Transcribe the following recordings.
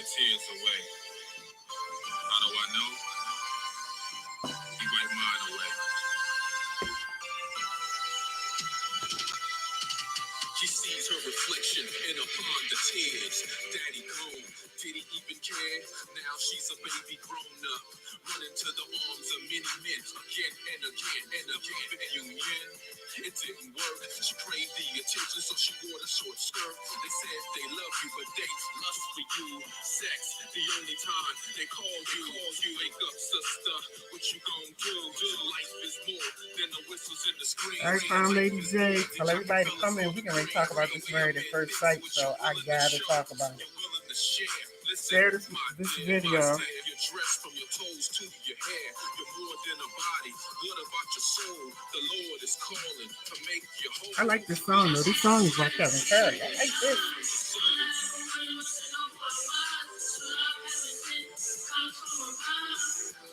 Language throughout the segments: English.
tears away. How do I know? He wipe mine away. She sees her reflection in a pond of tears. Daddy gone, did he even care? Now she's a baby grown up, running to the arms of many men again and again and again. Union, it didn't work. She craved the attention, so she wore a short skirt. They said they love you, but they lust for you. Sex, the only time they call you. Wake up, sister. What you gonna do? Life is more than the whistles and the screams. All right, from Lady J. Tell everybody to come in. We're going to talk about this Married at First Sight, so I got to talk about it. Share this video. From your toes to your hair, you're more than a body. What about your soul? The Lord is calling to make you whole. I like this song though. This song is by Kevin Curry. I like this.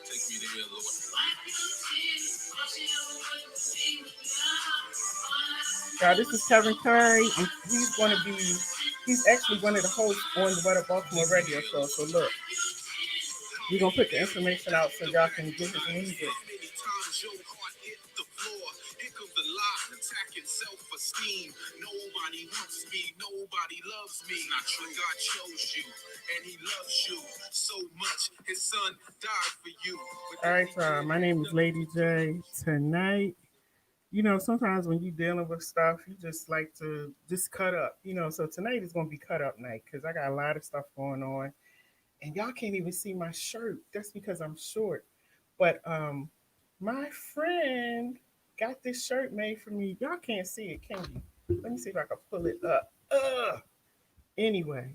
Take me there, Lord. Y'all, this is Kevin Curry, and he's actually one of the hosts on the Up Baltimore radio show. So look, we're gonna put the information out so y'all can get his music. Attacking self-esteem. Nobody wants me, nobody loves me. Not true. God chose you, and He loves you so much. His Son died for you. All right, my name is Lady J. Tonight, sometimes when you're dealing with stuff, you just like to just cut up. So tonight is gonna be cut up night because I got a lot of stuff going on, and y'all can't even see my shirt. That's because I'm short. But my friend got this shirt made for me. Y'all can't see it, can you? Let me see if I can pull it up. Anyway,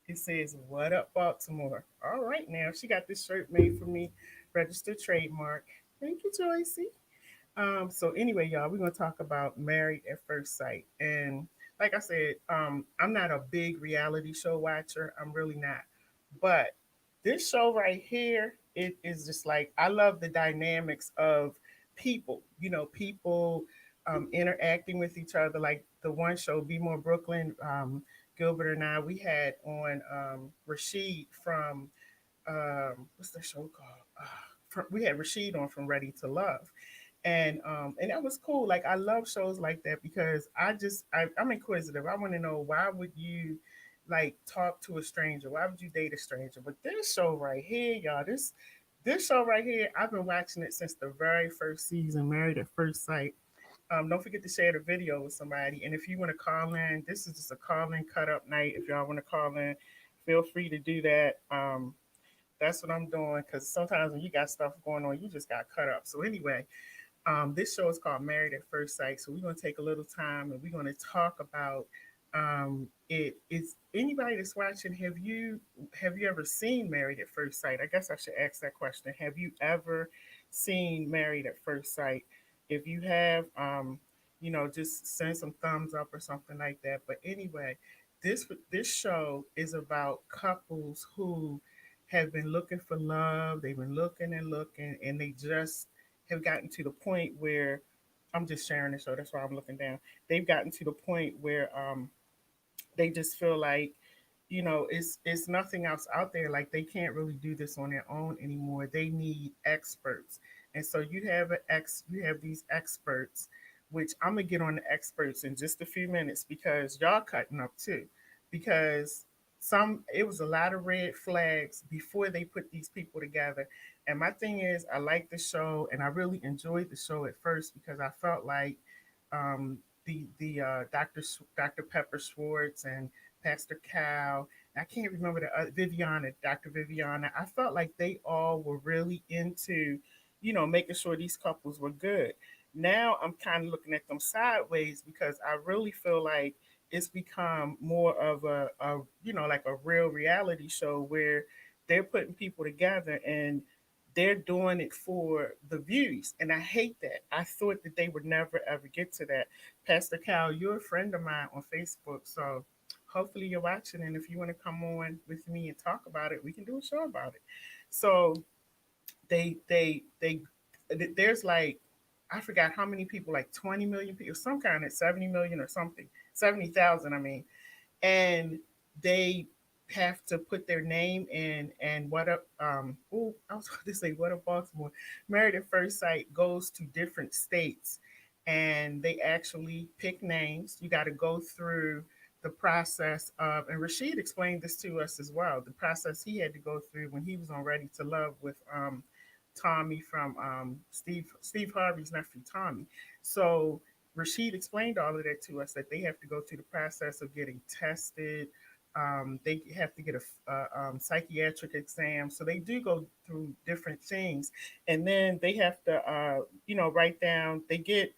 it says, "What up, Baltimore?" All right, now she got this shirt made for me, registered trademark. Thank you, Joycey. So anyway, y'all, we're gonna talk about Married at First Sight. And like I said, I'm not a big reality show watcher. I'm really not. But this show right here, it is just like I love the dynamics of people, people interacting with each other. Like the one show, Be More Brooklyn, Gilbert and I, we had on Rashid from what's the show called? We had Rashid on from Ready to Love, and that was cool. Like I love shows like that because I'm inquisitive. I want to know, why would you like talk to a stranger? Why would you date a stranger? But this show right here, y'all, this show right here, I've been watching it since the very first season, Married at First Sight. Don't forget to share the video with somebody. And if you want to call in, this is just a call in cut up night. If y'all want to call in, feel free to do that. That's what I'm doing because sometimes when you got stuff going on, you just got cut up. So anyway, this show is called Married at First Sight. So we're going to take a little time and we're going to talk about it. Is anybody that's watching, have you ever seen Married at First Sight? I guess I should ask that question. Have you ever seen Married at First Sight? If you have, just send some thumbs up or something like that. But anyway, this show is about couples who have been looking for love. They've been looking and looking, and they just have gotten to the point where I'm just sharing the show. That's why I'm looking down. They've gotten to the point where they just feel like, it's nothing else out there. Like they can't really do this on their own anymore. They need experts. And so you have these experts, which I'm gonna get on the experts in just a few minutes because y'all cutting up too. Because it was a lot of red flags before they put these people together. And my thing is, I like the show and I really enjoyed the show at first because I felt like um, the Dr. Pepper Schwartz and Pastor Cal. I can't remember the Viviana, Dr. Viviana. I felt like they all were really into, making sure these couples were good. Now I'm kind of looking at them sideways because I really feel like it's become more of like a real reality show where they're putting people together and they're doing it for the views. And I hate that. I thought that they would never ever get to that. Pastor Cal, you're a friend of mine on Facebook. So hopefully you're watching. And if you want to come on with me and talk about it, we can do a show about it. So they there's like, I forgot how many people, like 20 million people, some kind of 70 million or something, 70,000, I mean. And they have to put their name in, and what up oh, I was going to say what up Baltimore. Married at First Sight goes to different states, and they actually pick names. You got to go through the process of, and Rashid explained this to us as well, the process he had to go through when he was on Ready to Love with Tommy from Steve Harvey's nephew Tommy. So Rashid explained all of that to us, that they have to go through the process of getting tested. They have to get a psychiatric exam. So they do go through different things. And then they have to, write down, they get,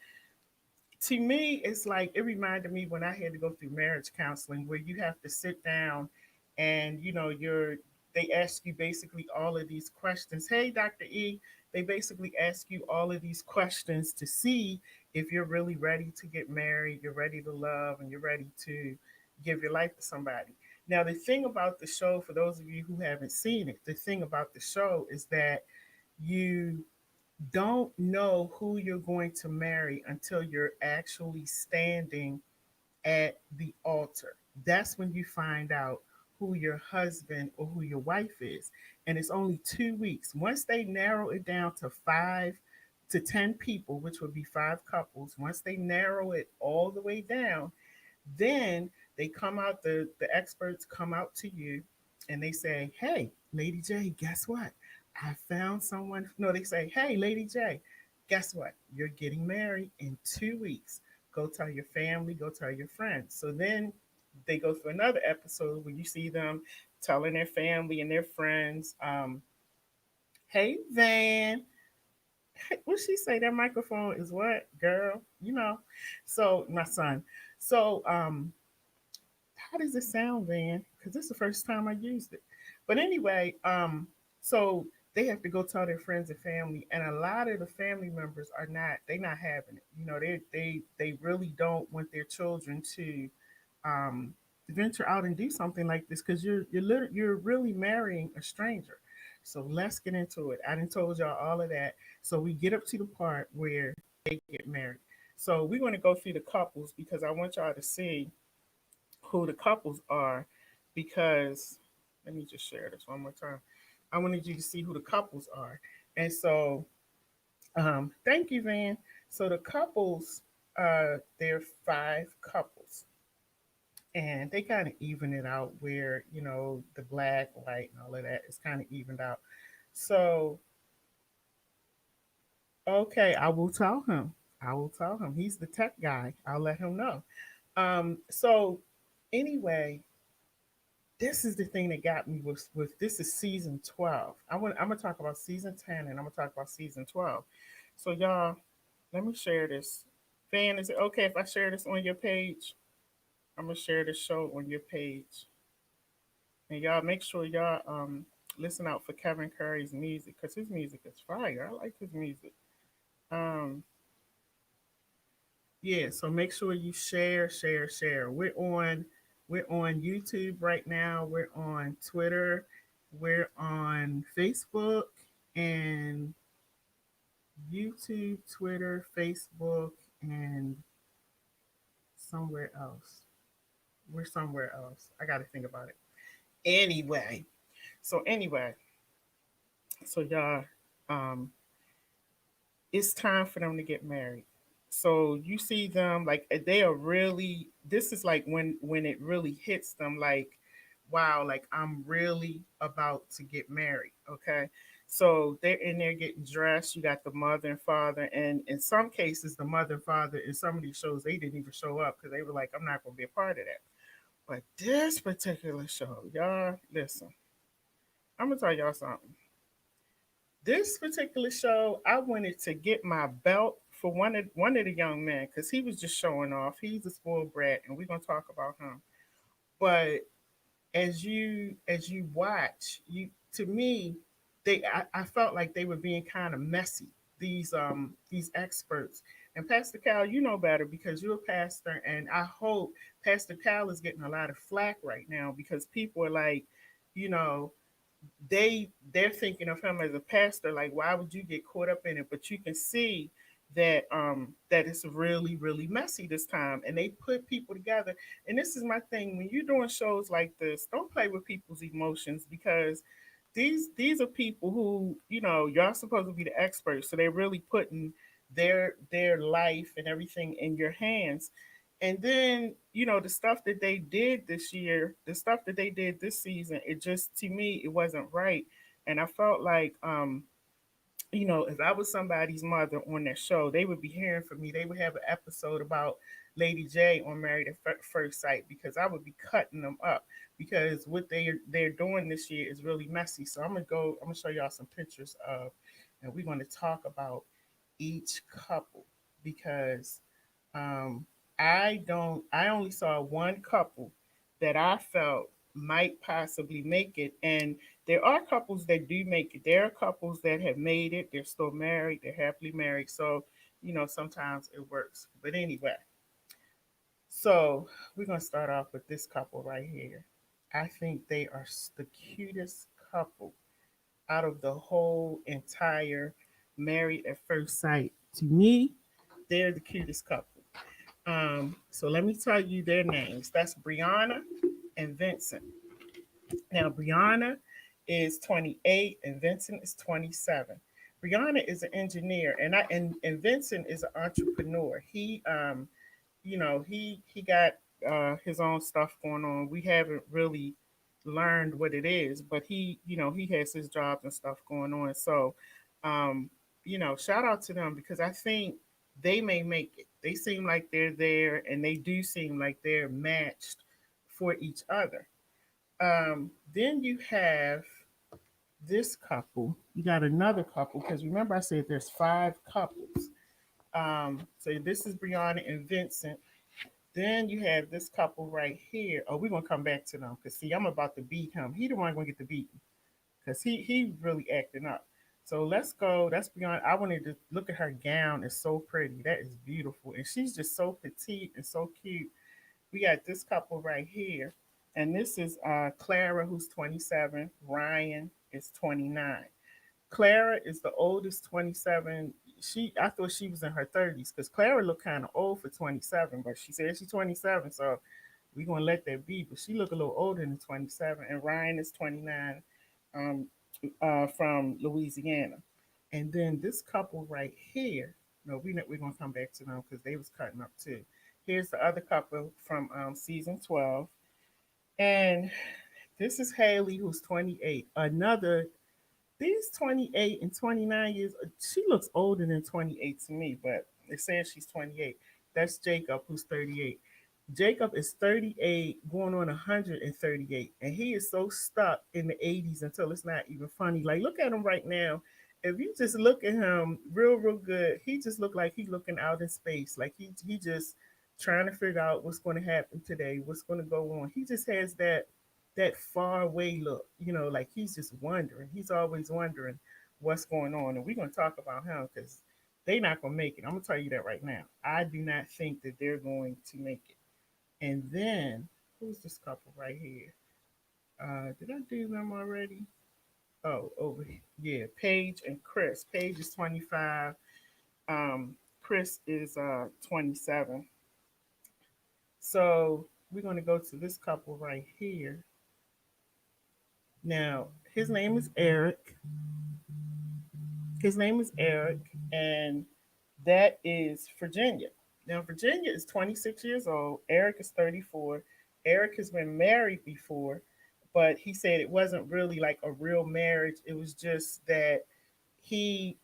to me, it's like it reminded me when I had to go through marriage counseling, where you have to sit down and they ask you basically all of these questions. Hey, Dr. E, they basically ask you all of these questions to see if you're really ready to get married, you're ready to love, and you're ready to give your life to somebody. Now, the thing about the show, for those of you who haven't seen it, the thing about the show is that you don't know who you're going to marry until you're actually standing at the altar. That's when you find out who your husband or who your wife is. And it's only 2 weeks. Once they narrow it down to 5 to 10 people, which would be 5 couples, once they narrow it all the way down, then they come out, the experts come out to you and they say, hey, Lady J, guess what? I found someone. No, they say, hey, Lady J, guess what? You're getting married in 2 weeks. Go tell your family, go tell your friends. So then they go through another episode where you see them telling their family and their friends, hey, Van, what she say? That microphone is what, girl? So my son. So how does it sound, Van? Because this is the first time I used it. But anyway, so they have to go tell their friends and family, and a lot of the family members are not. They not having it. They really don't want their children to um, venture out and do something like this, because you're really marrying a stranger. So let's get into it. I done told y'all all of that. So we get up to the part where they get married. So we're going to go through the couples because I want y'all to see who the couples are, because let me just share this one more time. I wanted you to see who the couples are. And so thank you, Van. So the couples, there are 5 couples, and they kind of even it out where, the black, white, and all of that is kind of evened out. So, okay, I will tell him. I will tell him. He's the tech guy. I'll let him know. So anyway, this is the thing that got me with this is season 12. I'm gonna talk about season 10, and I'm gonna talk about season 12. So y'all, let me share this. Fan, is it okay if I share this on your page? I'm gonna share this show on your page. And y'all make sure y'all listen out for Kevin Curry's music, because his music is fire. I like his music. Um Yeah, so make sure you share, share, share. We're on YouTube right now. We're on Twitter. We're on Facebook and YouTube, Twitter, Facebook, and somewhere else. We're somewhere else. I got to think about it. Anyway, so anyway, so y'all, um, it's time for them to get married. So you see them like they are really. This is like when it really hits them. Like, wow, like I'm really about to get married. Okay, so they're in there getting dressed. You got the mother and father, and in some cases, the mother and father in some of these shows they didn't even show up because they were like, I'm not going to be a part of that. But this particular show, y'all, listen, I'm gonna tell y'all something. This particular show, I wanted to get my belt for one of the young men because he was just showing off. He's a spoiled brat, and we're gonna talk about him. But as you watch, you to me, I felt like they were being kind of messy. These experts, and Pastor Cal, you know better because you're a pastor, and I hope Pastor Cal is getting a lot of flack right now because people are like, you know, they're thinking of him as a pastor, like why would you get caught up in it? But you can see that it's really really messy this time, and they put people together. And this is my thing: when you're doing shows like this, don't play with people's emotions, because these are people who, y'all supposed to be the experts, so they're really putting their life and everything in your hands. And then, the stuff that they did this year, the stuff that they did this season, it just, to me, it wasn't right. And I felt like, if I was somebody's mother on that show, they would be hearing from me. They would have an episode about Lady J on Married at First Sight, because I would be cutting them up, because what they're doing this year is really messy. So I'm gonna show y'all some pictures of, and we're going to talk about each couple, because um, I only saw one couple that I felt might possibly make it. And there are couples that do make it. There are couples that have made it. They're still married. They're happily married. So, sometimes it works. But anyway, so we're going to start off with this couple right here. I think they are the cutest couple out of the whole entire Married at First Sight. To me, they're the cutest couple. So let me tell you their names. That's Brianna and Vincent. Now, Brianna is 28 and Vincent is 27. Brianna is an engineer, and Vincent is an entrepreneur. He got his own stuff going on. We haven't really learned what it is, but he has his jobs and stuff going on. So, um, shout out to them, because I think they may make it. They seem like they're there, and they do seem like they're matched for each other. Then you have this couple. You got another couple, because remember I said there's five couples. So this is Brianna and Vincent. Then you have this couple right here. Oh, we're gonna come back to them, because see, I'm about to beat him. He the one gonna get the beating, because he really acting up. So let's go. That's Brianna. I wanted to look at her gown. It's so pretty. That is beautiful, and she's just so petite and so cute. We got this couple right here, and this is Clara, who's 27. Ryan is 29. Clara is the oldest, 27. I thought she was in her 30s, because Clara looked kind of old for 27, but she said she's 27, so we're gonna let that be. But she look a little older than 27. And Ryan is 29, um, from Louisiana. And then this couple right here, no, we're gonna come back to them, because they was cutting up too. Here's the other couple from season 12, and this is Haley, who's 28. Another, these 28 and 29 years, she looks older than 28 to me, but they're saying she's 28. That's Jacob, who's 38. Jacob is 38, going on 138, and he is so stuck in the 80s until it's not even funny. Like, look at him right now. If you just look at him real good, he just look like he's looking out in space. Like he just trying to figure out what's going to happen today, what's going to go on. He just has that far away look, like he's just wondering. He's always wondering what's going on, and we're going to talk about him, because they're not going to make it. I'm going to tell you that right now. I do not think that they're going to make it. And then who's this couple right here? Did I do them already? Oh, over here. Yeah, Paige and Chris. Paige is 25. Chris is 27. So we're gonna go to this couple right here. Now, his name is Eric, and that is Virginia. Now, Virginia is 26 years old. Eric is 34. Eric has been married before, but he said it wasn't really like a real marriage. It was just that he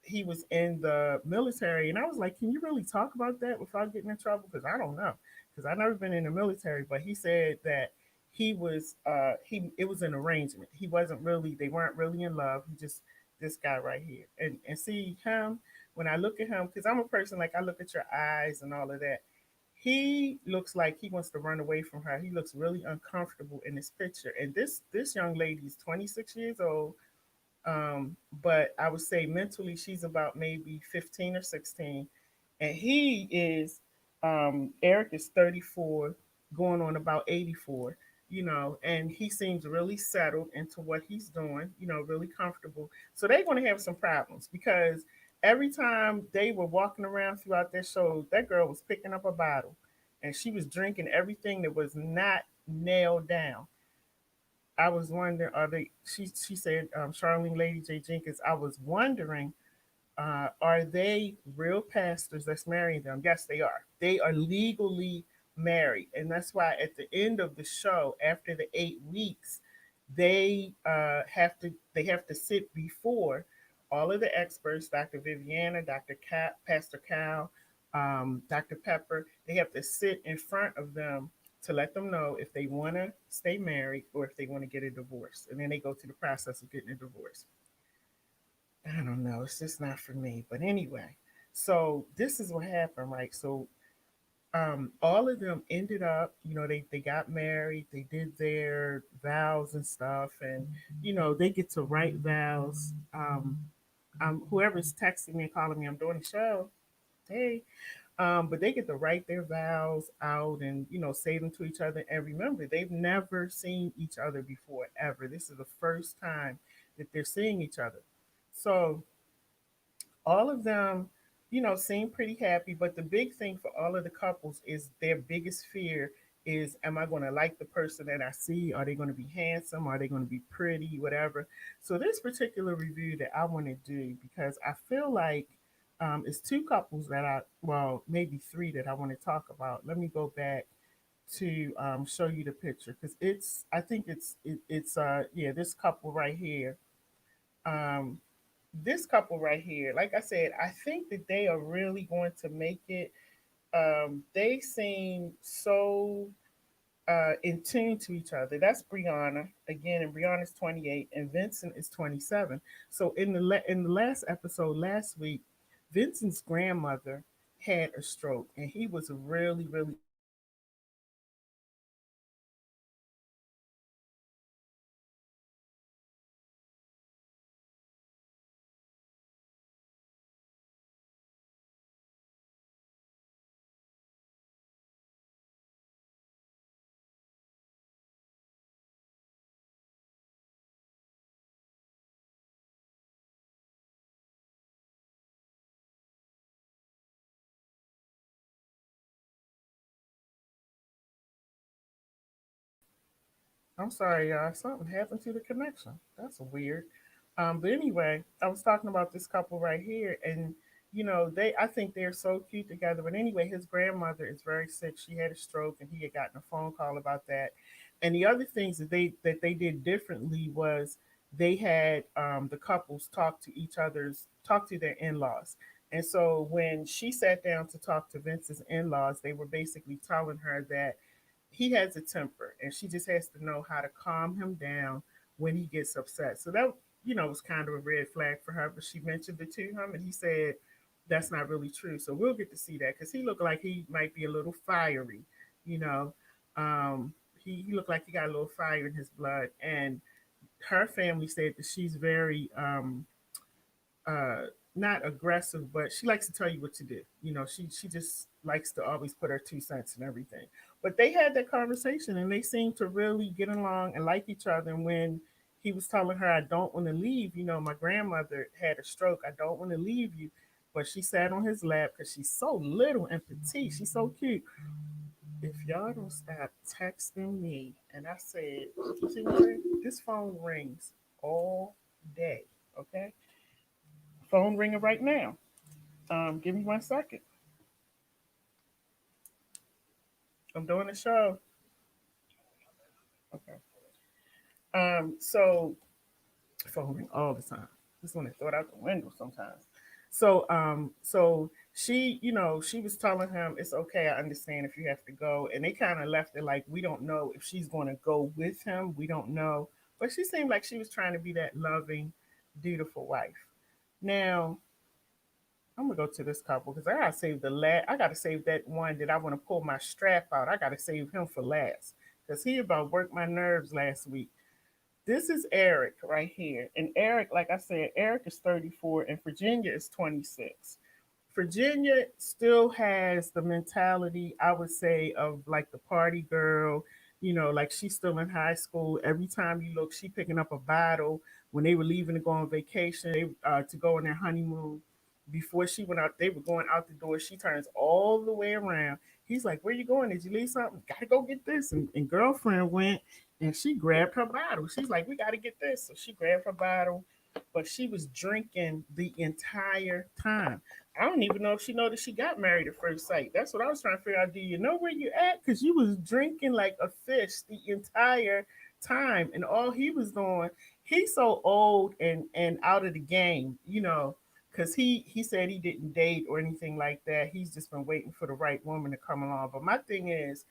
he was in the military, and I was like, can you really talk about that without getting in trouble? Because I don't know, because I've never been in the military. But he said that he it was an arrangement. He wasn't really, they weren't really in love. He just, this guy right here, and see him, when I look at him, because I'm a person, like, I look at your eyes and all of that. He looks like he wants to run away from her. He looks really uncomfortable in this picture. And this young lady is 26 years old, but I would say mentally she's about maybe 15 or 16. And he is, Eric is 34, going on about 84, and he seems really settled into what he's doing, really comfortable. So they're going to have some problems, because Every time they were walking around throughout their show, that girl was picking up a bottle and she was drinking everything that was not nailed down. I was wondering, are they? She said, Charlene Lady J Jenkins. I was wondering, are they real pastors that's marrying them? Yes, they are. They are legally married, and that's why at the end of the show, after the 8 weeks, they have to sit before all of the experts, Dr. Viviana, Dr. Cal, Pastor Cal, Dr. Pepper. They have to sit in front of them to let them know if they want to stay married or if they want to get a divorce, and then they go through the process of getting a divorce. I don't know. It's just not for me. But anyway, so this is what happened, right? So all of them ended up, they got married, they did their vows and stuff, and they get to write vows. Whoever's texting me and calling me, I'm doing the show. Hey, but they get to write their vows out and say them to each other. And remember, they've never seen each other before ever. This is the first time that they're seeing each other. So all of them, seem pretty happy. But the big thing for all of the couples is their biggest fear is, am I going to like the person that I see? Are they going to be handsome? Are they going to be pretty? Whatever. So this particular review that I want to do, because I feel like it's two couples that well, maybe three that I want to talk about. Let me go back to show you the picture because I think yeah, this couple right here. Um, this couple right here, like I said, I think that they are really going to make it. They seem so in tune to each other. That's Brianna again, and Brianna's 28, and Vincent is 27. So in the last episode last week, Vincent's grandmother had a stroke, and he was really really upset about that. And Vincent I'm sorry, y'all. Something happened to the connection. That's weird. But anyway, I was talking about this couple right here, and I think they're so cute together. But anyway, his grandmother is very sick. She had a stroke, and he had gotten a phone call about that. And the other things that they did differently was they had the couples talk to their in-laws. And so when she sat down to talk to Vince's in-laws, they were basically telling her that he has a temper and she just has to know how to calm him down when he gets upset. So that, was kind of a red flag for her, but she mentioned it to him and he said that's not really true. So we'll get to see that because he looked like he might be a little fiery, you know. He looked like he got a little fire in his blood. And her family said that she's very uh, not aggressive, but she likes to tell you what to do. She just likes to always put her 2 cents in everything. But they had that conversation and they seemed to really get along and like each other. And when he was telling her, I don't want to leave, my grandmother had a stroke. I don't want to leave you. But she sat on his lap because she's so little and petite. She's so cute. If y'all don't stop texting me, and I said, you see what I'm saying? This phone rings all day. Okay? Phone ringing right now. Give me 1 second. I'm doing a show. Okay. So phone ring all the time. Just want to throw it out the window sometimes. So she, she was telling him it's okay. I understand if you have to go, and they kind of left it like we don't know if she's going to go with him. We don't know, but she seemed like she was trying to be that loving, dutiful wife. Now I'm gonna go to this couple because I gotta save the last. I gotta save that one that I want to pull my strap out. I gotta save him for last because he about worked my nerves last week. This is Eric right here, and Eric, like I said, Eric is 34 and Virginia is 26. Virginia still has the mentality, I would say, of like the party girl. Like she's still in high school. Every time you look, she picking up a bottle. When they were leaving to go on vacation, to go on their honeymoon, before she went out, they were going out the door. She turns all the way around. He's like, "Where you going? Did you leave something? Gotta go get this." And girlfriend went and she grabbed her bottle. She's like, "We gotta get this." So she grabbed her bottle, but she was drinking the entire time. I don't even know if she know that she got married at first sight. That's what I was trying to figure out. Do you know where you at? Because you was drinking like a fish the entire time, and all he was doing. He's so old and out of the game, because he said he didn't date or anything like that. He's just been waiting for the right woman to come along. But my thing is,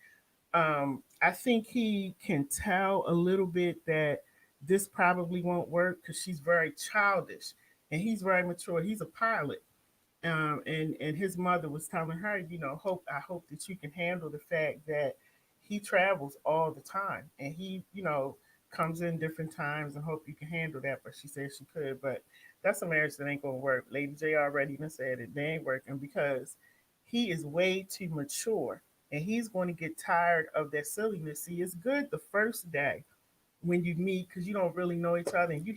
I think he can tell a little bit that this probably won't work because she's very childish and he's very mature. He's a pilot, and his mother was telling her, I hope that you can handle the fact that he travels all the time and he, comes in different times and hope you can handle that. But she said she could, but that's a marriage that ain't gonna work. Lady J already done said it. They ain't working because he is way too mature and he's going to get tired of that silliness. See, it's good the first day when you meet because you don't really know each other and you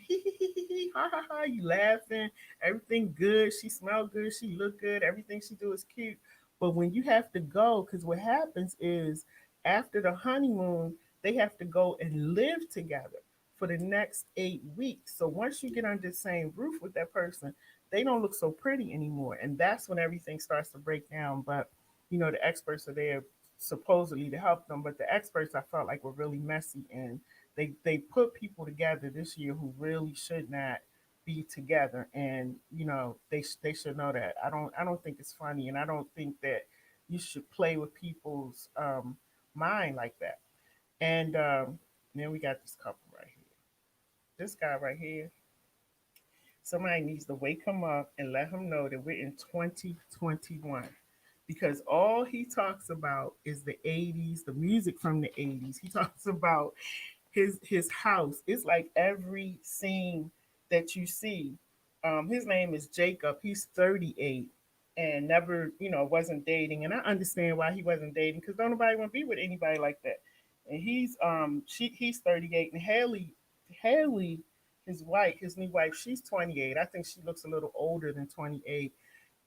ha ha ha, you laughing, everything good, she smell good, she look good, everything she do is cute. But when you have to go, because what happens is after the honeymoon they have to go and live together for the next 8 weeks. So once you get under the same roof with that person, they don't look so pretty anymore, and that's when everything starts to break down. But the experts are there supposedly to help them, but the experts I felt like were really messy, and they put people together this year who really should not be together, and they should know that. I don't think it's funny, and I don't think that you should play with people's mind like that. And then we got this couple right here. This guy right here. Somebody needs to wake him up and let him know that we're in 2021 because all he talks about is the 80s, the music from the 80s. He talks about his house. It's like every scene that you see. His name is Jacob. He's 38 and never, wasn't dating. And I understand why he wasn't dating because don't nobody want to be with anybody like that. And he's 38, and Haley, his new wife, she's 28. I think she looks a little older than 28.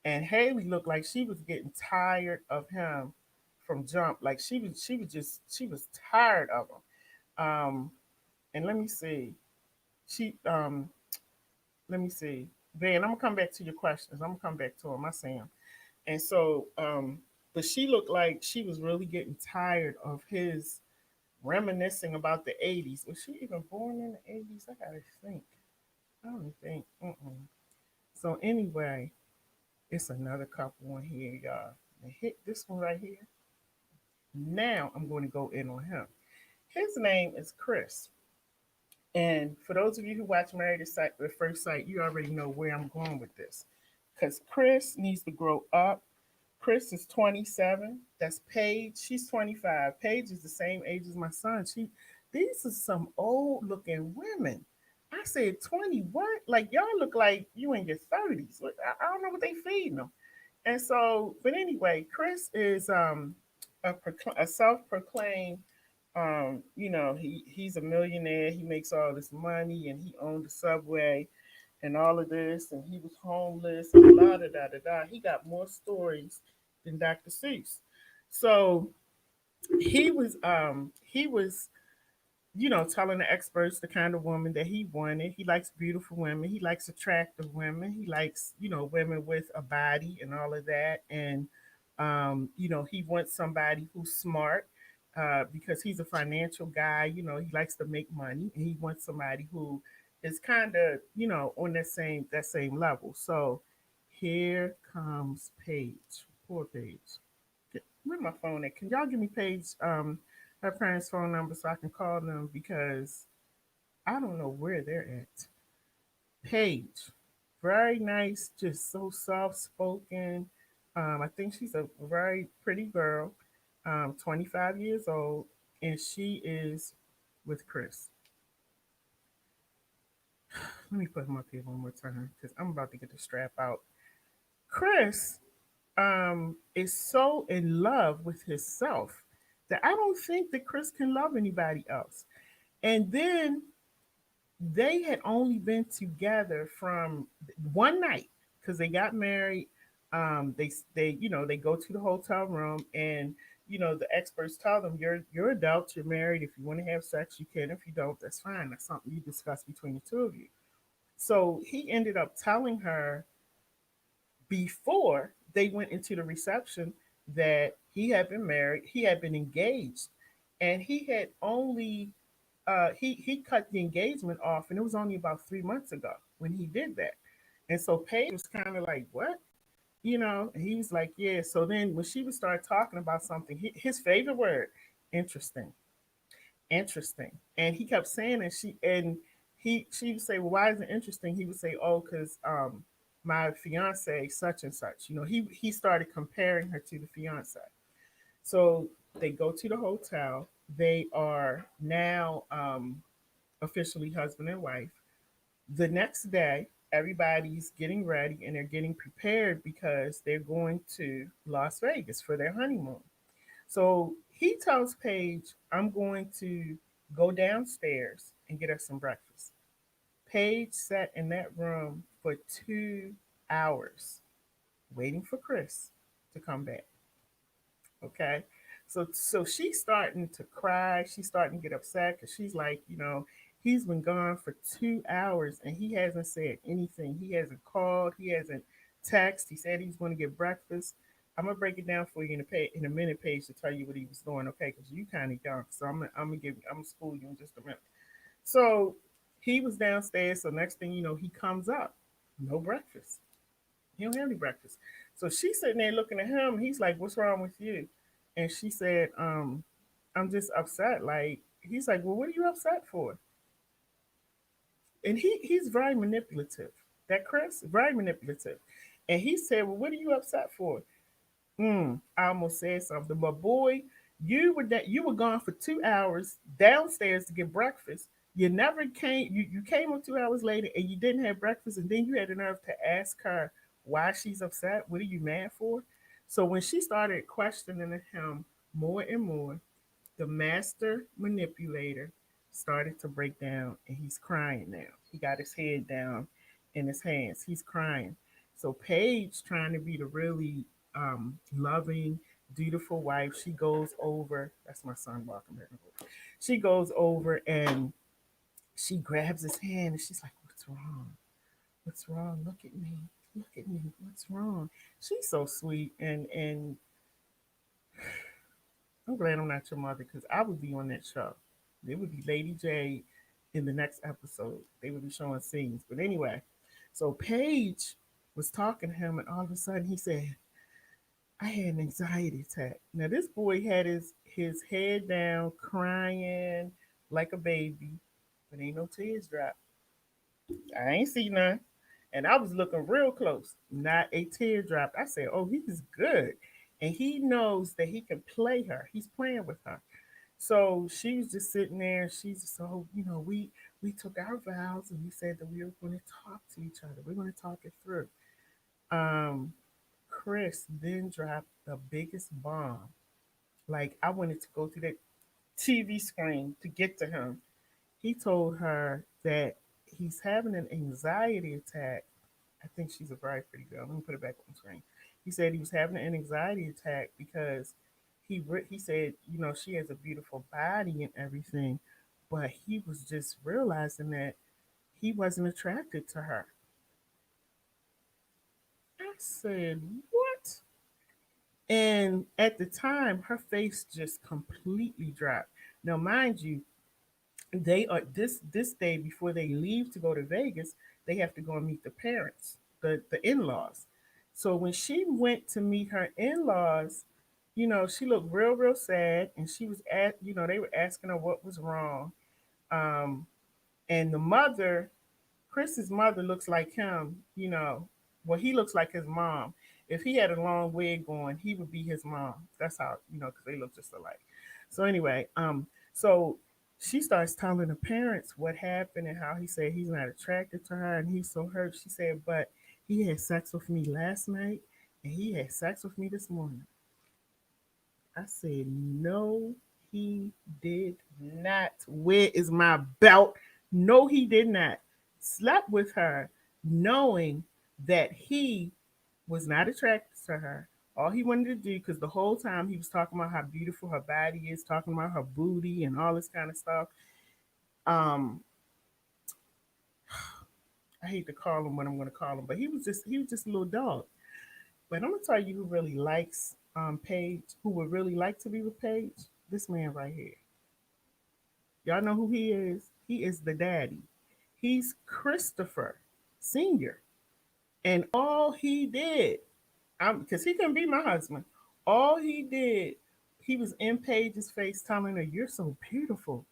And Haley looked like she was getting tired of him from jump. Like she was tired of him. And She let me see. Van, I'm gonna come back to your questions. I'm gonna come back to him. I see him. And so, but she looked like she was really getting tired of his reminiscing about the 80s. Was she even born in the 80s? I gotta think. I don't think. Mm-mm. So anyway, it's another couple in here, y'all. And hit this one right here. Now I'm going to go in on him. His name is Chris. And for those of you who watch Married at First Sight, you already know where I'm going with this. Because Chris needs to grow up. Chris is 27. That's Paige. She's 25. Paige is the same age as my son. These are some old looking women. I said 20. What? Like y'all look like you in your 30s. I don't know what they feeding them. And so, but anyway, Chris is a self-proclaimed he's a millionaire. He makes all this money, and he owned the subway, and all of this, and he was homeless, and da da da da da. He got more stories than Dr. Seuss. So he was telling the experts the kind of woman that he wanted. He likes beautiful women. He likes attractive women. He likes, women with a body and all of that. And, he wants somebody who's smart because he's a financial guy. He likes to make money, and he wants somebody who is kind of, on that same level. So here comes Paige. Poor Paige. Where's my phone at? Can y'all give me Paige? Her parents' phone number so I can call them because I don't know where they're at. Paige, very nice, just so soft spoken. I think she's a very pretty girl, 25 years old, and she is with Chris. Let me put him up here one more time because I'm about to get the strap out. Chris is so in love with himself that I don't think that Chris can love anybody else. And then they had only been together from one night. because they got married. They go to the hotel room, and the experts tell them you're adults, you're married. If you want to have sex, you can. If you don't, that's fine. That's something you discuss between the two of you. So he ended up telling her before they went into the reception that he had been married, he had been engaged, and he had only he cut the engagement off, and it was only about 3 months ago when he did that. And so Paige was kind of like, "What?" And he was like, "Yeah." So then when she would start talking about something, his favorite word, interesting, interesting, and he kept saying it. She would say, "Well, why is it interesting?" He would say, "Oh, because my fiance such and such." He started comparing her to the fiance. So they go to the hotel. They are now officially husband and wife. The next day, everybody's getting ready and they're getting prepared because they're going to Las Vegas for their honeymoon. So he tells Paige, "I'm going to go downstairs and get us some breakfast." Paige sat in that room for 2 hours waiting for Chris to come back. Okay. So she's starting to cry. She's starting to get upset because she's like, he's been gone for 2 hours and he hasn't said anything. He hasn't called. He hasn't texted. He said he's going to get breakfast. I'm gonna break it down for you in a minute, Page, to tell you what he was doing, okay? Because you kind of young, so I'm gonna school you in just a minute. So he was downstairs. So next thing you know, he comes up, no breakfast. He don't have any breakfast. So she's sitting there looking at him. He's like, "What's wrong with you?" And she said, "I'm just upset." Like he's like, "Well, what are you upset for?" And he's very manipulative. That Chris, very manipulative. And he said, "Well, what are you upset for?" I almost said something, but boy, you were gone for 2 hours downstairs to get breakfast. You never came. You came up 2 hours later, and you didn't have breakfast, and then you had the nerve to ask her why she's upset. What are you mad for? So when she started questioning him more and more, the master manipulator started to break down, and he's crying now. He got his head down in his hands. He's crying. So Paige, trying to be the really loving, dutiful wife, she goes over. That's my son walking back and forth. She goes over and she grabs his hand and she's like, "What's wrong? What's wrong? Look at me. Look at me. What's wrong?" She's so sweet, and I'm glad I'm not your mother because I would be on that show. It would be Lady J in the next episode. They would be showing scenes. But anyway, so Paige was talking to him, and all of a sudden he said, "I had an anxiety attack." Now this boy had his head down, crying like a baby, but ain't no tears drop. I ain't see none. And I was looking real close, not a teardrop. I said, "Oh, he's good." And he knows that he can play her. He's playing with her. So she was just sitting there. She's just, "So, we took our vows and we said that we were going to talk to each other. We're going to talk it through." Um, Chris then dropped the biggest bomb. Like I wanted to go to that TV screen to get to him. He told her that he's having an anxiety attack. I think she's a very pretty girl. Let me put it back on the screen. He said he was having an anxiety attack because he said, she has a beautiful body and everything, but he was just realizing that he wasn't attracted to her. I said, "What?" And at the time, her face just completely dropped. Now, mind you, they are this day before they leave to go to Vegas, they have to go and meet the parents, the in-laws. So when she went to meet her in-laws, she looked real sad, and she was they were asking her what was wrong. Um, and the mother, Chris's mother, looks like him. Well, he looks like his mom. If he had a long wig on, he would be his mom. That's how, because they look just alike. So anyway, so she starts telling the parents what happened and how he said he's not attracted to her and he's so hurt. She said, "But he had sex with me last night and he had sex with me this morning." I said, "No, he did not. Where is my belt?" No, he did not. Slept with her, knowing. that he was not attracted to her. All he wanted to do, because the whole time he was talking about how beautiful her body is, talking about her booty and all this kind of stuff. Um, I hate to call him what I'm going to call him, but he was just a little dog. But I'm gonna tell you who really likes Paige, who would really like to be with Paige. This man right here. Y'all know who he is? He is the daddy. He's Christopher Senior, and all he did, because he couldn't be my husband. All he did, he was in Paige's face, telling her, "You're so beautiful.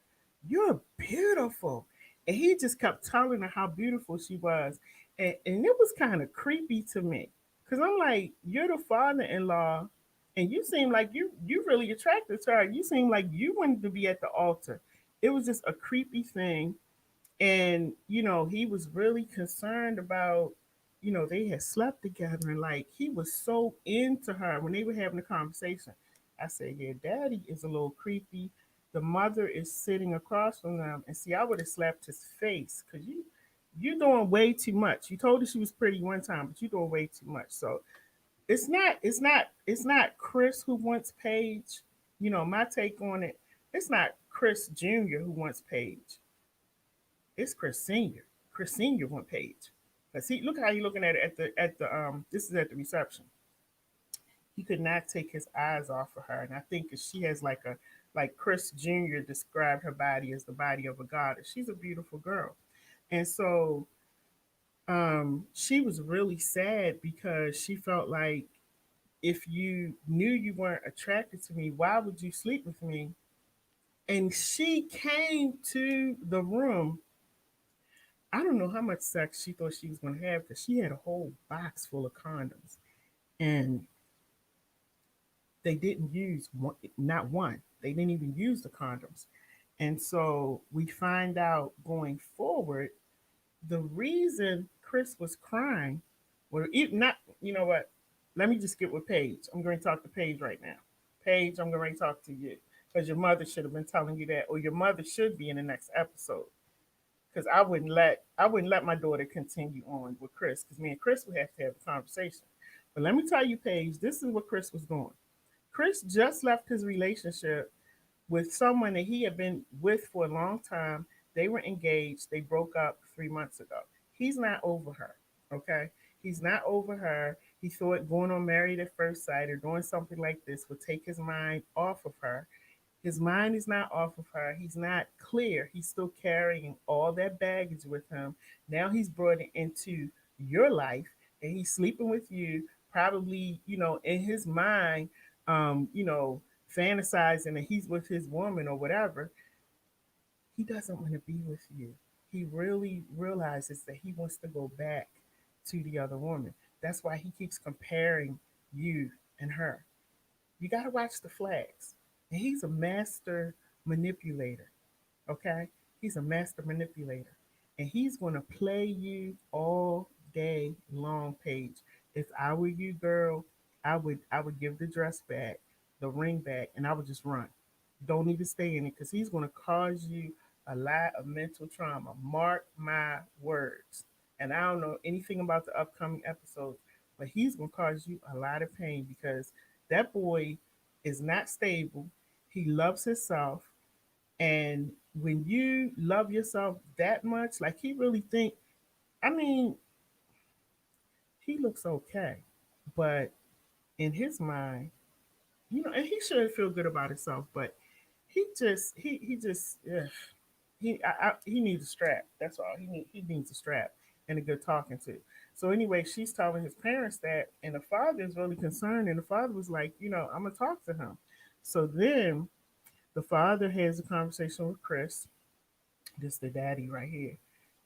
You're beautiful," and he just kept telling her how beautiful she was, and it was kind of creepy to me, because I'm like, "You're the father-in-law, and you seem like you really attracted to her. You seem like you wanted to be at the altar." It was just a creepy thing, and he was really concerned about, they had slept together, and like he was so into her when they were having a conversation. I said, yeah, daddy is a little creepy. The mother is sitting across from them, and see, I would have slapped his face, because you're doing way too much. You told her she was pretty one time, but you're doing way too much. So it's not Chris who wants Paige. My take on it, it's not Chris Jr. who wants Paige. It's Chris Senior. Chris Senior went Paige. Cause see, look how you looking at it at the. This is at the reception. He could not take his eyes off of her, and I think that she has like Chris Junior described her body as the body of a goddess. She's a beautiful girl, and so she was really sad because she felt like, if you knew you weren't attracted to me, why would you sleep with me? And she came to the room. I don't know how much sex she thought she was going to have, because she had a whole box full of condoms, and they didn't use one, not one. They didn't even use the condoms. And so we find out going forward, the reason Chris was crying, or even not, you know what? Let me just get with Paige. I'm going to talk to Paige right now. Paige, I'm going to talk to you, because your mother should have been telling you that, or your mother should be in the next episode, because I wouldn't let my daughter continue on with Chris, because me and Chris would have to have a conversation. But let me tell you, Paige, this is what Chris was doing. Chris just left his relationship with someone that he had been with for a long time. They were engaged. They broke up 3 months ago. He's not over her. Okay, he's not over her. He thought going on Married at First Sight or doing something like this would take his mind off of her. His mind is not off of her. He's not clear. He's still carrying all that baggage with him. Now he's brought it into your life, and he's sleeping with you, probably, in his mind, fantasizing that he's with his woman or whatever. He doesn't want to be with you. He really realizes that he wants to go back to the other woman. That's why he keeps comparing you and her. You got to watch the flags. And he's a master manipulator. Okay? He's a master manipulator. And he's going to play you all day long, Paige. If I were you, girl, I would give the dress back, the ring back, and I would just run. Don't even stay in it, because he's going to cause you a lot of mental trauma. Mark my words. And I don't know anything about the upcoming episodes, but he's going to cause you a lot of pain, because that boy is not stable. He loves himself, and when you love yourself that much, like he really think, I mean, he looks okay, but in his mind, and he should feel good about himself, but he just he needs a strap. That's all he needs a strap and a good talking to. So anyway, she's telling his parents that, and the father is really concerned, and the father was like, I'm gonna talk to him. So then the father has a conversation with Chris. This the daddy right here,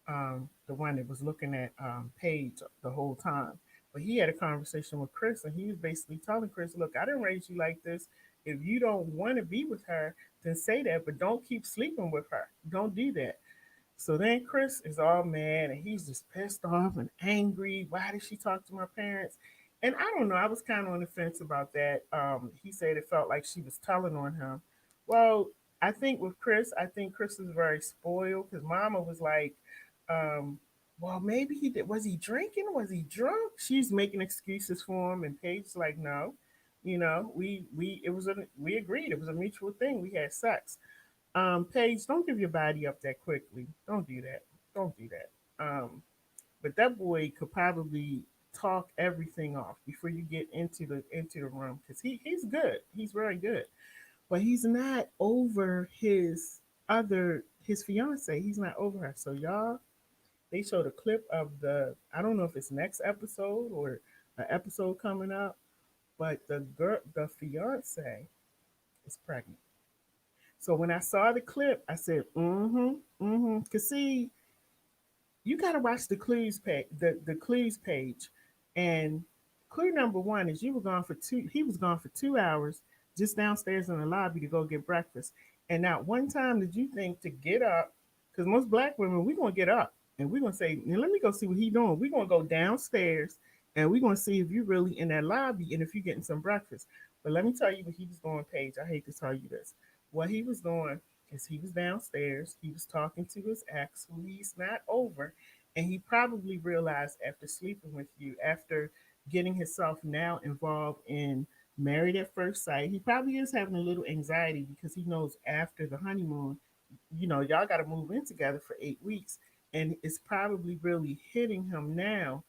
the one that was looking at Paige the whole time. But he had a conversation with Chris, and he was basically telling Chris, "Look, I didn't raise you like this. If you don't want to be with her, then say that, but don't keep sleeping with her. Don't do that." So then Chris is all mad, and he's just pissed off and angry. Why did she talk to my parents? And I don't know. I was kind of on the fence about that. He said it felt like she was telling on him. Well, I think with Chris, I think Chris is very spoiled, because Mama was like, um, well, maybe he did. Was he drinking? Was he drunk? She's making excuses for him, and Paige's like, no, we it was a we agreed it was a mutual thing. We had sex. Paige, don't give your body up that quickly. Don't do that. Don't do that. But that boy could probably talk everything off before you get into the room because he's good. He's very good, but he's not over his fiance. He's not over her. So y'all, they showed a clip of the I don't know if it's next episode or an episode coming up, but the fiance is pregnant. So when I saw the clip, I said, mm-hmm, mm-hmm. Cause see, you gotta watch the clues page. And clue number one is he was gone for 2 hours just downstairs in the lobby to go get breakfast. And not one time did you think to get up, because most black women, we're gonna get up and we're gonna say, now let me go see what he doing. We're gonna go downstairs and we're gonna see if you're really in that lobby and if you're getting some breakfast. But let me tell you what he was doing, Paige. I hate to tell you this. What he was doing is he was downstairs, he was talking to his ex, who he's not over, and he probably realized after sleeping with you, after getting himself now involved in married at first sight, he probably is having a little anxiety because he knows after the honeymoon, y'all got to move in together for 8 weeks. And it's probably really hitting him now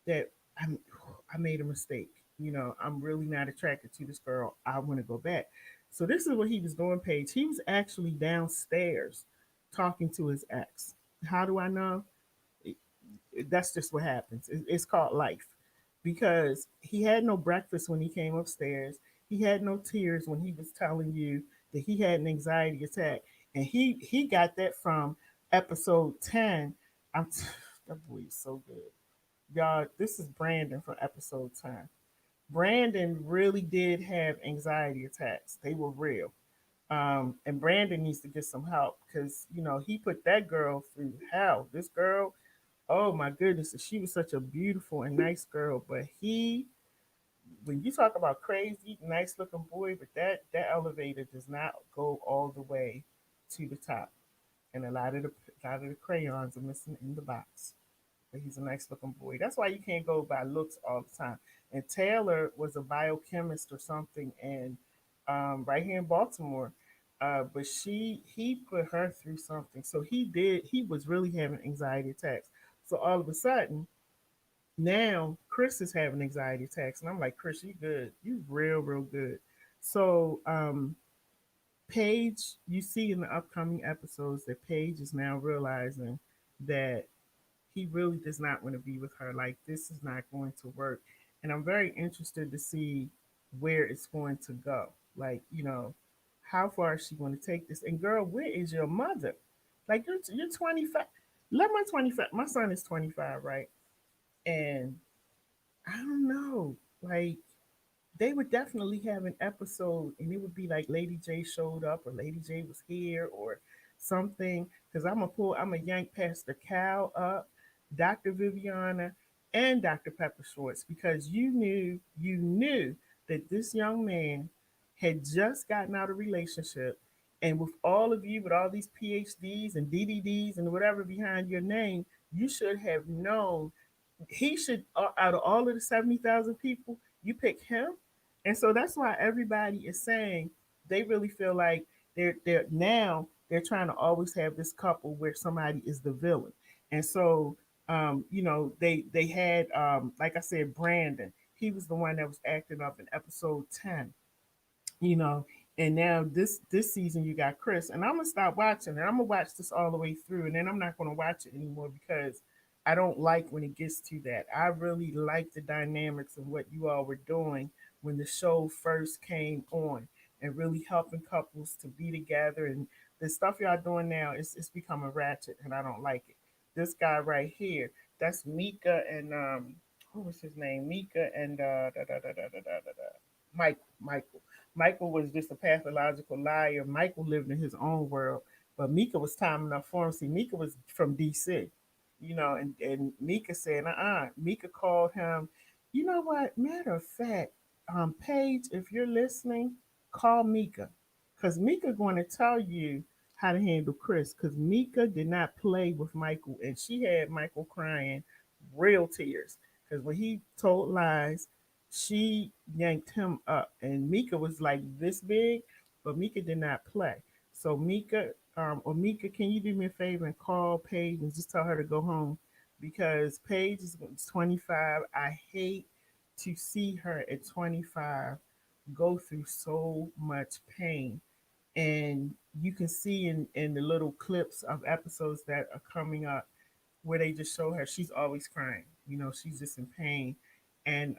that I'm, I made a mistake. I'm really not attracted to this girl. I want to go back. So this is what he was doing, Paige. He was actually downstairs talking to his ex. How do I know? That's just what happens. It's called life because he had no breakfast when he came upstairs. He had no tears when he was telling you that he had an anxiety attack, and he got that from episode 10. I'm that boy is so good, y'all. This is Brandon from episode 10. Brandon really did have anxiety attacks. They were real. And Brandon needs to get some help because he put that girl through hell. This girl, oh my goodness, she was such a beautiful and nice girl. But when you talk about crazy, nice looking boy, but that elevator does not go all the way to the top, and a lot of the crayons are missing in the box. But he's a nice looking boy. That's why you can't go by looks all the time. And Taylor was a biochemist or something, and right here in Baltimore. But he put her through something. So he was really having anxiety attacks. So all of a sudden, now Chris is having anxiety attacks. And I'm like, Chris, you good. You real, real good. So Paige, you see in the upcoming episodes that Paige is now realizing that he really does not want to be with her. Like, this is not going to work. And I'm very interested to see where it's going to go. Like, how far is she going to take this? And girl, where is your mother? Like, you're 25. Let my 25. My son is 25, right? And I don't know. Like, they would definitely have an episode and it would be like Lady J showed up or Lady J was here or something. Because I'm a yank Pastor Cal up, Dr. Viviana, and Dr. Pepper Schwartz because you knew that this young man had just gotten out of a relationship. And with all of you, with all these PhDs and DDDs and whatever behind your name, you should have known he should, out of all of the 70,000 people, you pick him. And so that's why everybody is saying they really feel like they're trying to always have this couple where somebody is the villain. And so they had like I said, Brandon. He was the one that was acting up in episode 10, you know. And now this season you got Chris, and I'm gonna stop watching, and I'm gonna watch this all the way through, and then I'm not gonna watch it anymore because I don't like when it gets to that. I really like the dynamics of what you all were doing when the show first came on, and really helping couples to be together. And the stuff y'all doing now is becoming ratchet, and I don't like it. This guy right here, that's Mika and what was his name? Mika and Michael. Michael was just a pathological liar. Michael lived in his own world, but Mika was time enough for him. See, Mika was from DC, and Mika said, Mika called him. You know what? Matter of fact, Paige, if you're listening, call Mika, because Mika going to tell you how to handle Chris because Mika did not play with Michael, and she had Michael crying real tears because when he told lies, she yanked him up, and Mika was like this big, but Mika did not play. So Mika, can you do me a favor and call Paige and just tell her to go home because Paige is 25. I hate to see her at 25 go through so much pain. And you can see in the little clips of episodes that are coming up where they just show her, she's always crying. She's just in pain. And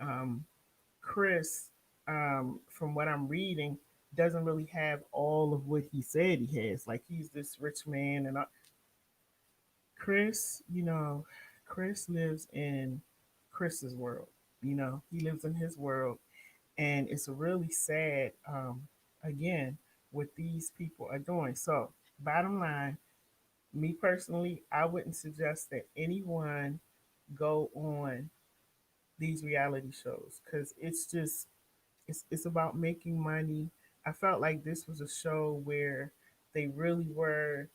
Chris, from what I'm reading, doesn't really have all of what he said he has. Like he's this rich man, and Chris, Chris lives in Chris's world. He lives in his world, and it's really sad. Again, what these people are doing. So, bottom line, me personally, I wouldn't suggest that anyone go on these reality shows because it's about making money. I felt like this was a show where they really were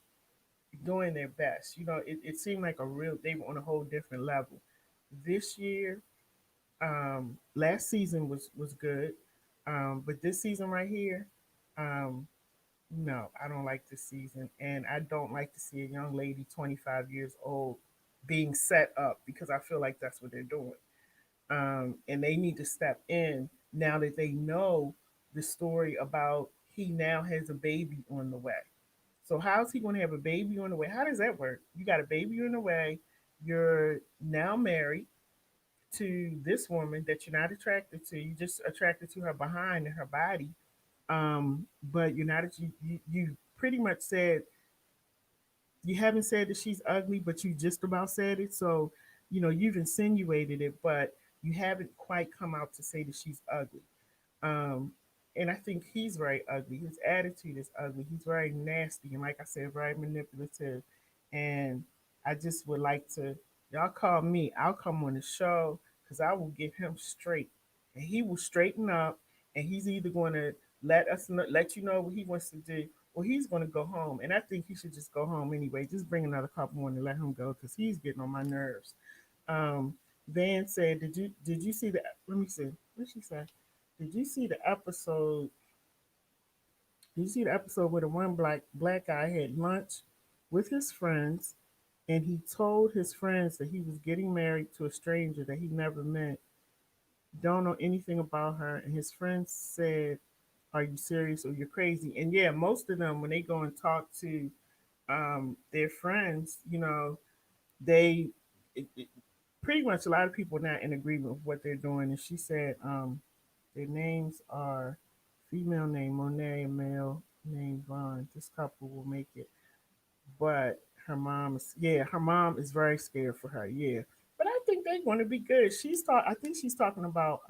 doing their best. It seemed like they were on a whole different level. This year, last season was good, but this season right here, um, no, I don't like this season, and I don't like to see a young lady 25 years old being set up because I feel like that's what they're doing. And they need to step in now that they know the story about he now has a baby on the way. So how's he going to have a baby on the way? How does that work? You got a baby on the way. You're now married to this woman that you're not attracted to. You just attracted to her behind and her body. But you're not. You pretty much said you haven't said that she's ugly, but you just about said it. So you've insinuated it, but you haven't quite come out to say that she's ugly. Um, and I think he's very ugly. His attitude is ugly. He's very nasty and, like I said, very manipulative. And I just would like to, y'all call me. I'll come on the show because I will get him straight, and he will straighten up. And he's either going to let you know what he wants to do, or he's going to go home. And I think he should just go home anyway. Just bring another couple more and let him go because he's getting on my nerves. Um, Van said, "Did you see the? Let me see. What did she say? Did you see the episode? Did you see the episode where the one black guy had lunch with his friends, and he told his friends that he was getting married to a stranger that he never met, don't know anything about her, and his friends said, "Are you serious or you're crazy?" And yeah, most of them when they go and talk to their friends, they pretty much a lot of people are not in agreement with what they're doing. And she said their names are female name Monet and male name Vaughn. This couple will make it. But her mom is very scared for her, yeah. But I think they're gonna be good. I think she's talking about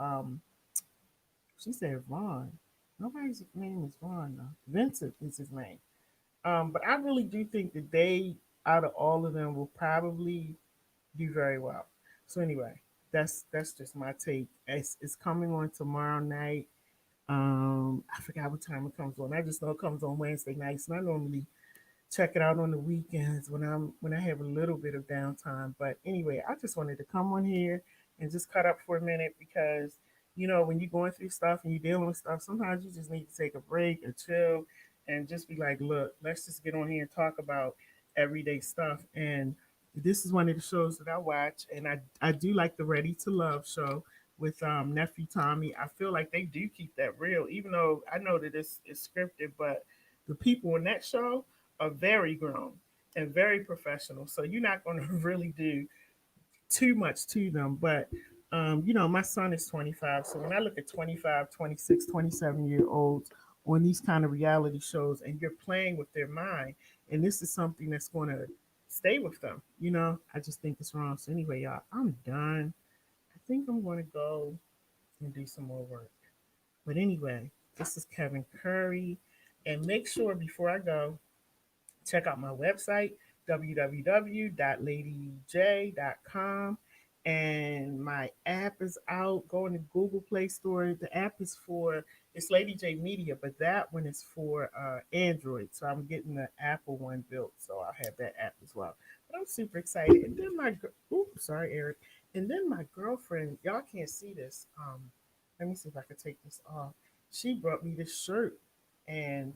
she said Vaughn. Nobody's name is Vaughn though. Vincent is his name. But I really do think that they out of all of them will probably do very well. So anyway, that's just my take. It's coming on tomorrow night. I forgot what time it comes on. I just know it comes on Wednesday nights, and I normally check it out on the weekends when I have a little bit of downtime. But anyway, I just wanted to come on here and just cut up for a minute because when you're going through stuff and you're dealing with stuff, sometimes you just need to take a break or chill and just be like, look, let's just get on here and talk about everyday stuff. And this is one of the shows that I watch, and I do like the Ready to Love show with nephew Tommy. I feel like they do keep that real, even though I know that it's scripted, but the people in that show are very grown and very professional. So you're not going to really do too much to them. But, my son is 25. So when I look at 25, 26, 27-year olds on these kind of reality shows and you're playing with their mind, and this is something that's going to stay with them, I just think it's wrong. So anyway, y'all, I'm done. I think I'm going to go and do some more work. But anyway, this is Kevin Curry. And make sure before I go, check out my website, www.ladyj.com. And my app is out. Go in the Google Play Store. The app is for It's LadyJ Media, but that one is for Android. So I'm getting the Apple one built, so I'll have that app as well. But I'm super excited. And then oops, sorry, Eric. And then my girlfriend, y'all can't see this. Let me see if I can take this off. She brought me this shirt, and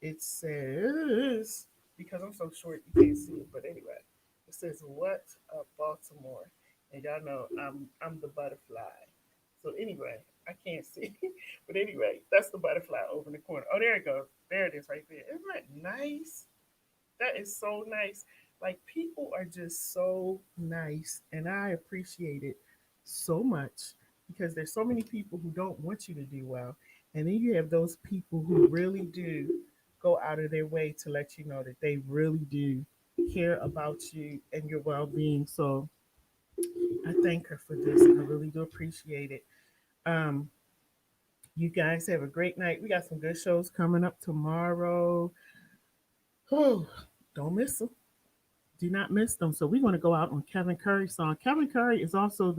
it says, because I'm so short you can't see it, but anyway, it says "What Up Baltimore," and y'all know I'm the butterfly. So anyway, I can't see, but anyway, that's the butterfly over in the corner. Oh, there it goes. There it is, right there. Isn't that nice? That is so nice. Like people are just so nice, and I appreciate it so much because there's so many people who don't want you to do well, and then you have those people who really do go out of their way to let you know that they really do care about you and your well-being. So I thank her for this. I really do appreciate it. Um, you guys have a great night. We got some good shows coming up tomorrow. Oh, don't miss them. Do not miss them. So we're going to go out on Kevin Curry's song. Kevin Curry is also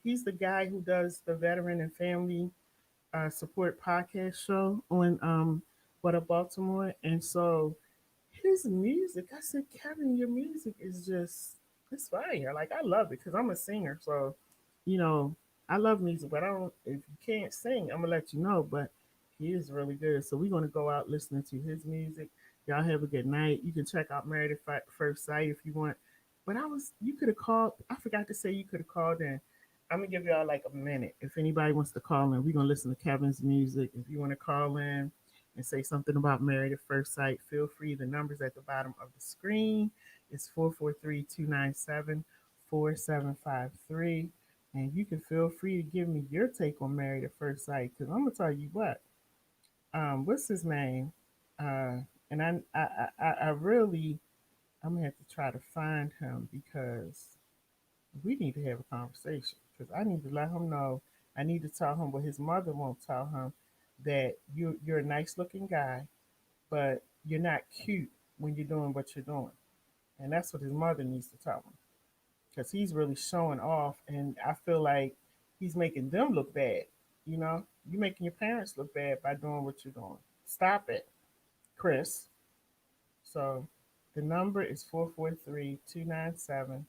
he's the guy who does the Veteran and Family Support podcast show on What Up Baltimore. And so his music, I said, Kevin, your music is just, it's fire. Like, I love it because I'm a singer. So, you know, I love music, but I don't, if you can't sing, I'm going to let you know. But he is really good. So we're going to go out listening to his music. Y'all have a good night. You can check out Married at First Sight if you want. But you could have called, I forgot to say you could have called in. I'm going to give y'all like a minute. If anybody wants to call in, we're going to listen to Kevin's music. If you want to call in, and say something about Married at First Sight, feel free. The numbers at the bottom of the screen is 443-297-4753. And you can feel free to give me your take on Married at First Sight because I'm going to tell you what. What's his name? Uh, and I really, I'm going to have to try to find him because we need to have a conversation because I need to let him know. I need to tell him what his mother won't tell him, that you're a nice looking guy, but you're not cute when you're doing what you're doing. And that's what his mother needs to tell him because he's really showing off. And I feel like he's making them look bad. You know, you're making your parents look bad by doing what you're doing. Stop it, Chris. So the number is 443-297-4753.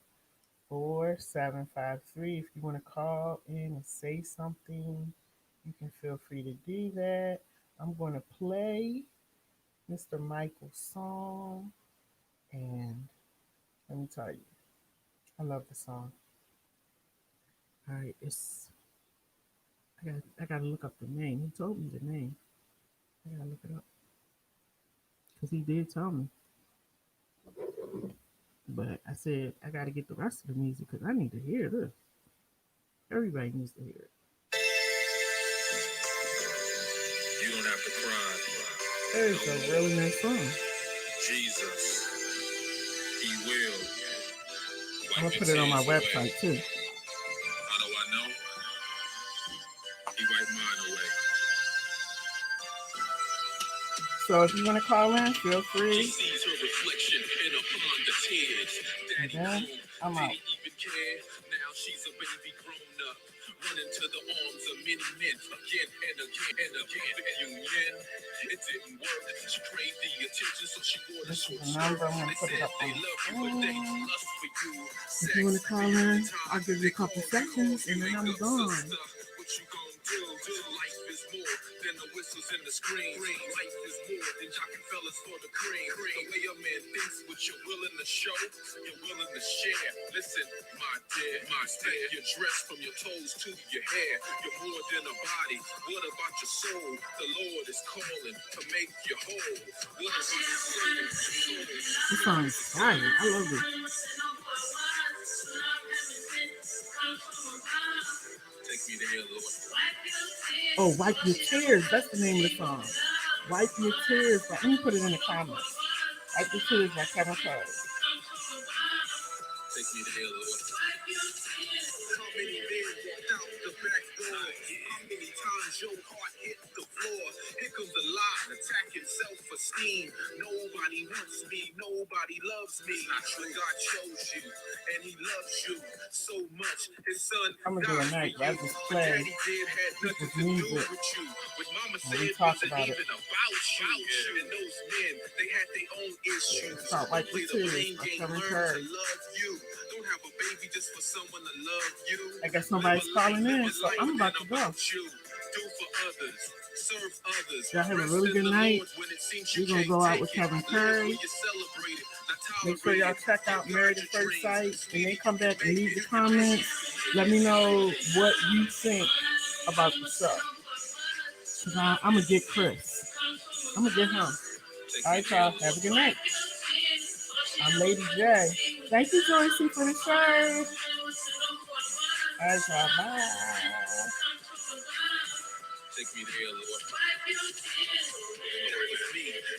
If you want to call in and say something, you can feel free to do that. I'm going to play Mr. Michael's song. And let me tell you, I love the song. All right, I gotta look up the name. He told me the name. I gotta look it up because he did tell me. But I said I gotta get the rest of the music because I need to hear this. Everybody needs to hear it. You don't have to cry. It's a really nice song. Jesus, He will. I'm gonna put it on my website too. How do I know? He wipe mine away. So if you want to call in, feel free. She sees her reflection in upon the tears. Daddy then I'm out. didn't even care. Now she's a baby grown up. Running to the arms of many men again and again and again. The union, it didn't work. She craved the attention, so she wore the This is short the skirt. number. I'm gonna They put it said up they on love you, but they the lust for you. If you want to call in, I'll give you a couple seconds and then I'm gone. What you gonna do? Life is more than the whistles and the screams. Life is more than jocking fellas for the cream. The way a man thinks, what you're willing to show, you're willing to share. Listen, my dear, my dear, your dress from your toes to your hair. You're more than a body. What about your soul? The Lord is calling to make you whole. What about your soul? This song is fire. I love it. Take me there, Lord. Oh, Wipe Your Tears. That's the name of the song. Wipe Your Tears. Let me put it in the comments. Wipe Your Tears by Kevin Curry. Take me there, Lord. How many men walked out the back door? How many times your heart hit the floor. Here comes the lie, attacking self-esteem. Nobody wants me, nobody loves me. But God chose you, and He loves you so much. His son I'm gonna do a died for night you. where I just But play daddy did had nothing people's to do music with you. What mama and said we talk wasn't about it. even about you. And those men, they had their own issues. It's called Wipe the Play the Tears blame by game, Kevin learn to Curry. love you. Don't have a baby just for someone to love you. I guess nobody's calling in, so I'm about to go. Do for others, serve others. Y'all have a Rest really in good the night. Lord when it seems We're you gonna can't go out take with it. Kevin Live Curry. where you celebrate it, not Make sure tolerate y'all it. check out Guard Married your at First dreams. Sight and then Sweetie, come you can back and make leave it, the you can make it. comments. Let me know what you think about the show. Cause I'm gonna get Chris. I'm gonna get him. All right, y'all. Have a good night. I'm Lady J. Thank you, Joycey, for the show. All right, y'all. Bye. Take me there, Lord. Start with me.